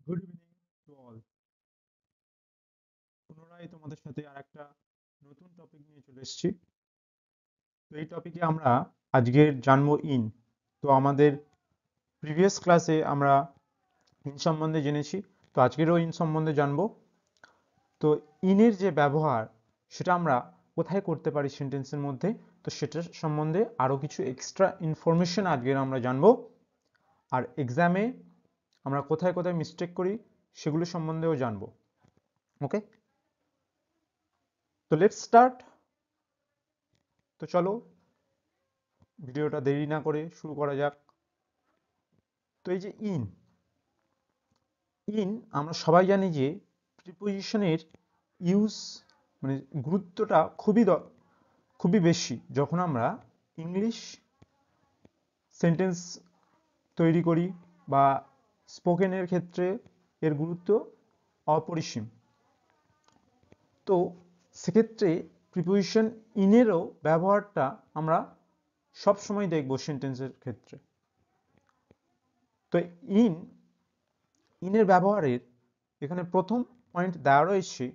Good evening to all. পুনরায় তোমাদের সাথে আর একটা নতুন টপিক নিয়ে চলে এসেছি। তো এই টপিকে আমরা আজকের জানবো ইন। তো আমাদের প্রিভিয়াস ক্লাসে আমরা ইন সম্বন্ধে জেনেছি, তো আজকেরও ইন সম্বন্ধে জানবো। তো ইনের যে ব্যবহার সেটা আমরা কোথায় করতে পারি সেন্টেন্সের মধ্যে, তো সেটার সম্বন্ধে আরও কিছু এক্সট্রা ইনফরমেশন আজকের আমরা জানবো। আর এক্সামে আমরা কোথায় কোথায় মিস্টেক করি সেগুলো সম্বন্ধেও জানবো। ওকে, তো লেটস স্টার্ট। তো চলো ভিডিওটা দেরি না করে শুরু করা যাক। তো এই যে ইন ইন আমরা সবাই জানি যে প্রিপোজিশনের ইউজ মানে গুরুত্বটা খুবই বেশি যখন আমরা ইংলিশ সেন্টেন্স তৈরি করি বা স্পোকেনের ক্ষেত্রে এর গুরুত্ব অপরিসীম। তো সেক্ষেত্রে প্রিপোজিশন ইনেরও ব্যবহারটা আমরা সব সময় দেখব সেন্টেন্সের ক্ষেত্রে। তো ইনের ব্যবহারের এখানে প্রথম পয়েন্ট দেওয়া রয়েছে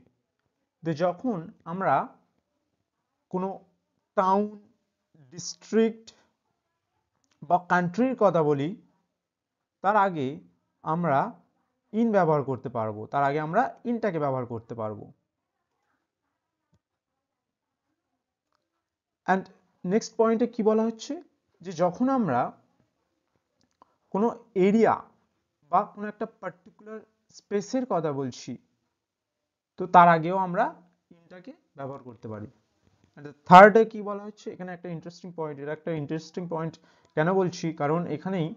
যে যখন আমরা কোনো টাউন, ডিস্ট্রিক্ট বা কান্ট্রির কথা বলি, তার আগে আমরা ইন ব্যবহার করতে পারবো, তার আগে আমরা ইনটাকে ব্যবহার করতে পারবো। অ্যান্ড নেক্সট পয়েন্টে কি বলা হচ্ছে যে যখন আমরা কোনো এরিয়া বা কোনো একটা পার্টিকুলার স্পেসের কথা বলছি, তো তার আগেও আমরা ইনটাকে ব্যবহার করতে পারি। থার্ডে কি বলা হচ্ছে, এখানে একটা ইন্টারেস্টিং পয়েন্ট, এটা একটা ইন্টারেস্টিং পয়েন্ট কেন বলছি, কারণ এখানেই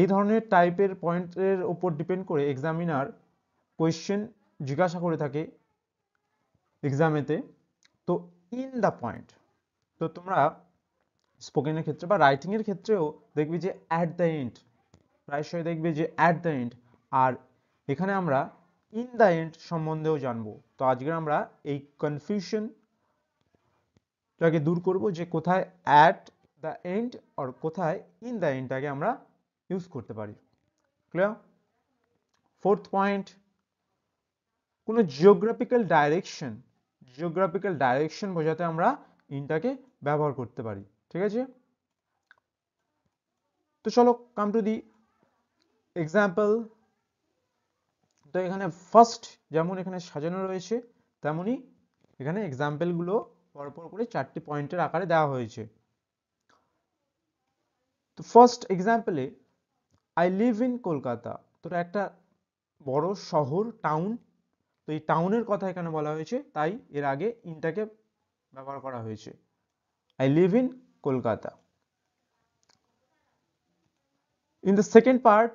এই ধরনের টাইপের পয়েন্টের উপর ডিপেন্ড করে এক্সামিনার কোয়েশ্চেন জিজ্ঞাসা করে থাকে এক্সামেতে। তো ইন দ্য পয়েন্ট, তো তোমরা স্পোকেনের ক্ষেত্রে বা রাইটিং এর ক্ষেত্রেও দেখবে যে অ্যাট দ্য এন্ড, প্রায়শই দেখবে যে অ্যাট দ্য এন্ড, আর এখানে আমরা ইন দ্য এন্ড সম্বন্ধেও জানবো। তো আজকে আমরা এই কনফিউশনটাকে দূর করব যে কোথায় অ্যাট দ্য এন্ড আর কোথায় ইন দ্য এন্ডটাকে আমরা ইউজ করতে পারি। ক্লিয়ার? ফোর্থ পয়েন্ট, কোনো জিওগ্রাফিক্যাল ডাইরেকশন বোঝাতে আমরা ইনটাকে ব্যবহার করতে পারি। ঠিক আছে, তো চলো কাম টু দি এক্সাম্পল। তো এখানে ফার্স্ট যেমন এখানে সাজানো রয়েছে, তেমনি এখানে এক্সাম্পলগুলো পরপর করে 4টি পয়েন্টের আকারে দেওয়া হয়েছে। তো ফার্স্ট এক্সাম্পলে আই লিভ ইন কলকাতা, তো একটা বড় শহর, টাউন। তো এই টাউনের কথা এখানে বলা হয়েছে, তাই এর আগে ইনটাকে ব্যবহার করা হয়েছে। I live in Kolkata. In the second part,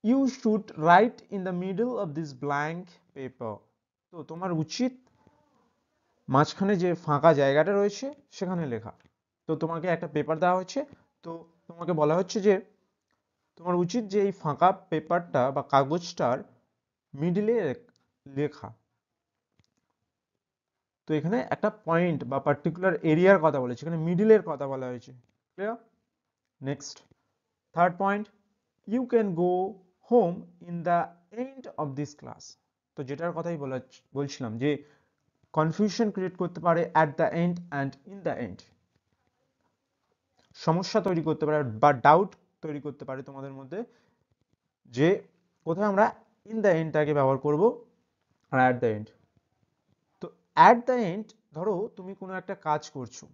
you should write in the middle of this blank paper, তো তোমার উচিত মাঝখানে যে ফাঁকা জায়গাটা রয়েছে সেখানে লেখা। তো তোমাকে একটা পেপার দেওয়া হচ্ছে, তো তোমাকে বলা হচ্ছে যে তোমার উচিত যে এই ফাঁকা পেপারটা বা কাগজটার মিডলে লেখা। তো এখানে একটা পয়েন্ট বা পার্টিকুলার এরিয়ার কথা বলেছে, এখানে মিডলের কথা বলা হয়েছে। Clear? Next, third point, you can go home in the end of this class, তো যেটার কথাই বলছিলাম যে কনফিউশন ক্রিয়েট করতে পারে at the end and in the end, সমস্যা তৈরি করতে পারে বা ডাউট তৈরি করতে পারে তোমাদের মধ্যে যে কোথায় আমরা ইন দ্য এন্ডটাকে ব্যবহার করব আর অ্যাট দ্য এন্ড। তো অ্যাট দ্য এন্ড, ধরো তুমি কোনো একটা কাজ করছো,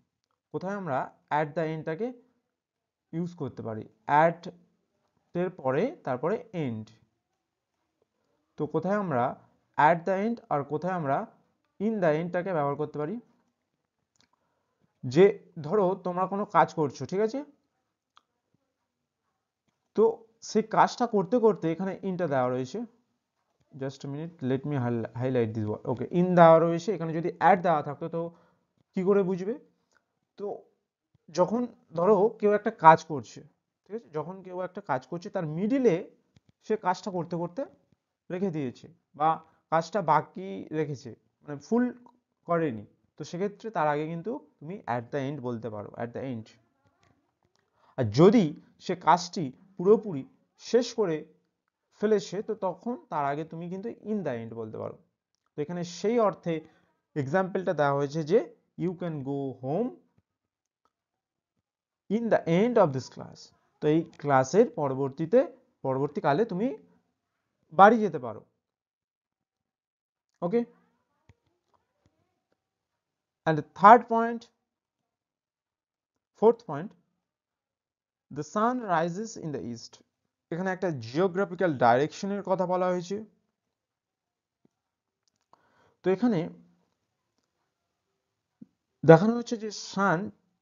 কোথায় আমরা অ্যাট দ্য এন্ডটাকে ইউজ করতে পারি, অ্যাট এর পরে তারপরে এন্ড। তো কোথায় আমরা অ্যাট দ্য এন্ড আর কোথায় আমরা ইন দ্য এন্ডটাকে ব্যবহার করতে পারি, যে ধরো তোমরা কোনো কাজ করছো, ঠিক আছে, তো সেই কাজটা করতে করতে এখানে ইনটা দেওয়া রয়েছে, just minute, let me highlight this word. Okay, in দেওয়া রয়েছে, এখানে যদি অ্যাড দেওয়া থাকতো তো কি করে বুঝবে? তো যখন ধরো কেউ একটা কাজ করছে, ঠিক আছে, যখন কেউ একটা কাজ করছে তার মিডিলে সে কাজটা করতে করতে রেখে দিয়েছে বা কাজটা বাকি রেখেছে, মানে ফুল করেনি, তো সেক্ষেত্রে তার আগে কিন্তু তুমি অ্যাট দ্য এন্ড বলতে পারো, অ্যাট দ্য এন্ড। আর যদি সে কাজটি পুরোপুরি শেষ করে ফেলেছে, তো তখন তার আগে তুমি কিন্তু ইন দ্য এন্ড বলতে পারো। তো এখানে সেই অর্থে এক্সাম্পলটা দেওয়া হয়েছে যে you can go home in the end of this class. তো এই ক্লাসের পরবর্তীকালে তুমি বাড়ি যেতে পারো। Okay, and fourth point, the sun rises in the east. এখানে একটা জিওগ্রাফিক্যাল ডাইরেকশনের কথা বলা হয়েছে। তো এখানে দেখানো হচ্ছে যে সান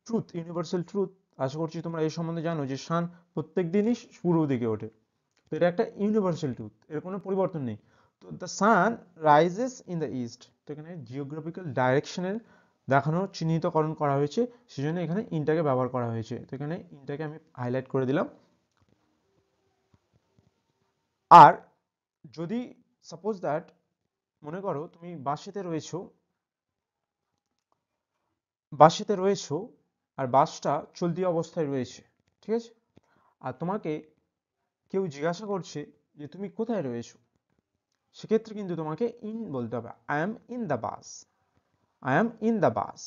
ট্রুথ, ইউনিভার্সাল ট্রুথ, আশা করছি তোমরা এই সম্বন্ধে জানো যে সান প্রত্যেক দিনই পূর্ব দিকে ওঠে। তো এটা একটা ইউনিভার্সাল ট্রুথ, এর কোনো পরিবর্তন নেই। তো the sun rises in the east, তো এখানে জিওগ্রাফিক্যাল ডাইরেকশনের দেখানো চিহ্নিতকরণ করা হয়েছে, সেজন্য এখানে ইনটাকে ব্যবহার করা হয়েছে। তো এখানে ইনটাকে আমি হাইলাইট করে দিলাম। আর যদি সাপোজ দ্যাট মনে করো তুমি বাসেতে রয়েছো আর বাসটা চলতি অবস্থায় রয়েছে, ঠিক আছে, আর তোমাকে কেউ জিজ্ঞাসা করছে যে তুমি কোথায় রয়েছো, সেক্ষেত্রে কিন্তু তোমাকে ইন বলতে হবে, I am in the bus, I am in the bus.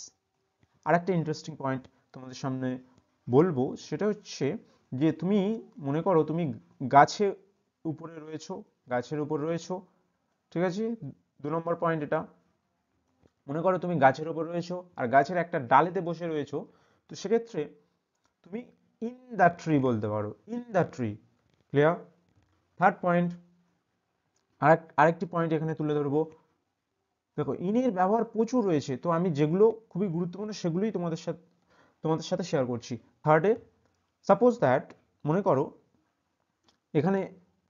আর একটা ইন্টারেস্টিং পয়েন্ট তোমাদের সামনে বলবো, সেটা হচ্ছে যে তুমি মনে করো তুমি গাছের উপর রয়েছো, ঠিক আছে, 2 নম্বর পয়েন্ট এটা। মনে করো তুমি গাছের উপর রয়েছো আর গাছের একটা ডালেতে বসে রয়েছো, তো সেক্ষেত্রে তুমি ইন দ্য ট্রি বলতে পারো, in the tree. Clear? Third point, আরেকটি পয়েন্ট এখানে তুলে ধরবো। দেখো ইনের ব্যবহার প্রচুর রয়েছে, তো আমি যেগুলো খুবই গুরুত্বপূর্ণ সেগুলোই তোমাদের সাথে শেয়ার করছি। থার্ডে, সাপোজ দ্যাট মনে করো এখানে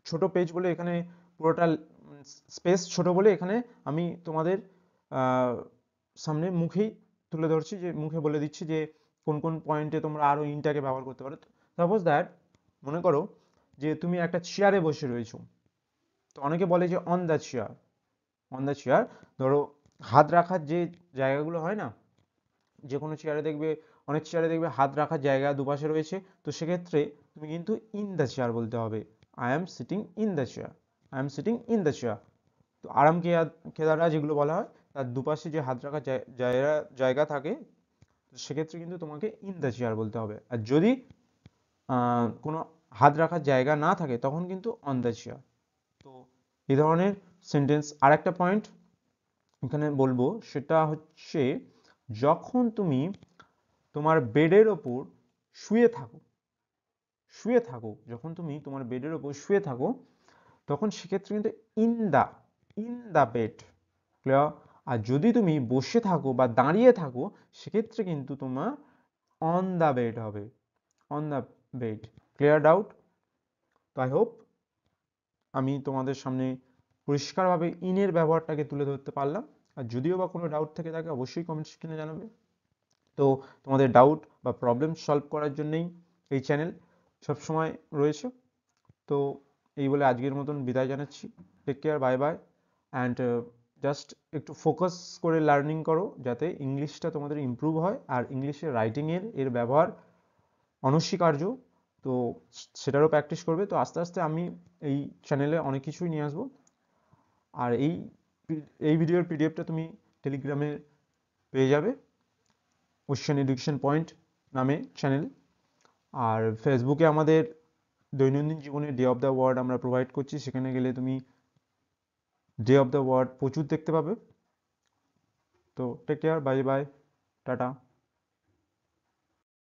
ছোট পেজ বলে, এখানে পুরোটা স্পেস ছোট বলে এখানে আমি তোমাদের সামনে মুখেই তুলে ধরছি, যে মুখে বলে দিচ্ছি যে কোন কোন পয়েন্টে তোমরা আরো ইনটাকে ব্যবহার করতে পারো। সাপোজ দ্যাট মনে করো যে তুমি একটা চেয়ারে বসে রয়েছো, তো অনেকে বলে যে অন দ্য চেয়ার, ধরো হাত রাখার যে জায়গাগুলো হয় না, যে কোনো চেয়ারে দেখবে, অনেক চেয়ারে দেখবে হাত রাখার জায়গা দুপাশে রয়েছে, তো সেক্ষেত্রে তুমি কিন্তু ইন দ্য চেয়ার বলতে হবে, I am sitting in the chair, I am sitting in the chair. তো আরাম কেদারা যেগুলো বলা হয়, তার দুপাশে যে হাত রাখার জায়গা থাকে, তো সেক্ষেত্রে কিন্তু তোমাকে ইন দ্য চেয়ার বলতে হবে। আর যদি কোনো হাত রাখার জায়গা না থাকে তখন কিন্তু অন দ্য চেয়ার। তো এই ধরনের সেন্টেন্স। আর একটা পয়েন্ট এখানে বলবো, সেটা হচ্ছে যখন তুমি তোমার বেডের ওপর শুয়ে থাকো, যখন তুমি তোমার বেডের ওপর শুয়ে থাকো, তখন সেক্ষেত্রে কিন্তু ইন দা বেড। ক্লিয়ার? আর যদি তুমি বসে থাকো বা দাঁড়িয়ে থাকো, সেক্ষেত্রে কিন্তু তোমার অন দা বেড হবে, on the bed. Clear doubt? তো আই হোপ আমি তোমাদের সামনে পরিষ্কারভাবে ইনের ব্যবহারটাকে তুলে ধরতে পারলাম। আর যদিও বা কোনো ডাউট থেকে থাকে অবশ্যই কমেন্ট সেকশনে জানাবে। তো তোমাদের ডাউট বা প্রবলেম সলভ করার জন্যই এই চ্যানেল সবসময় রয়েছে। তো এই বলে আজকের মতন বিদায় জানাচ্ছি। Take care, bye bye. And just একটু ফোকাস করে লার্নিং করো, যাতে ইংলিশটা তোমাদের ইমপ্রুভ হয়। আর ইংলিশের এর ব্যবহার অনস্বীকার্য, তো সেটারও প্র্যাকটিস করবে। তো আস্তে আস্তে আমি এই চ্যানেলে অনেক কিছুই নিয়ে আসবো। আর এই ভিডিওর পিডিএফটা তুমি টেলিগ্রামে পেয়ে যাবে, ওশিয়ান এডুকেশন পয়েন্ট নামে চ্যানেল। আর ফেসবুকে আমাদের দৈনন্দিন জীবনে ডে অফ দ্য ওয়ার্ড আমরা প্রোভাইড করছি, সেখানে গেলে তুমি ডে অফ দ্য ওয়ার্ড প্রচুর দেখতে পাবে। তো take care, bye bye, tata.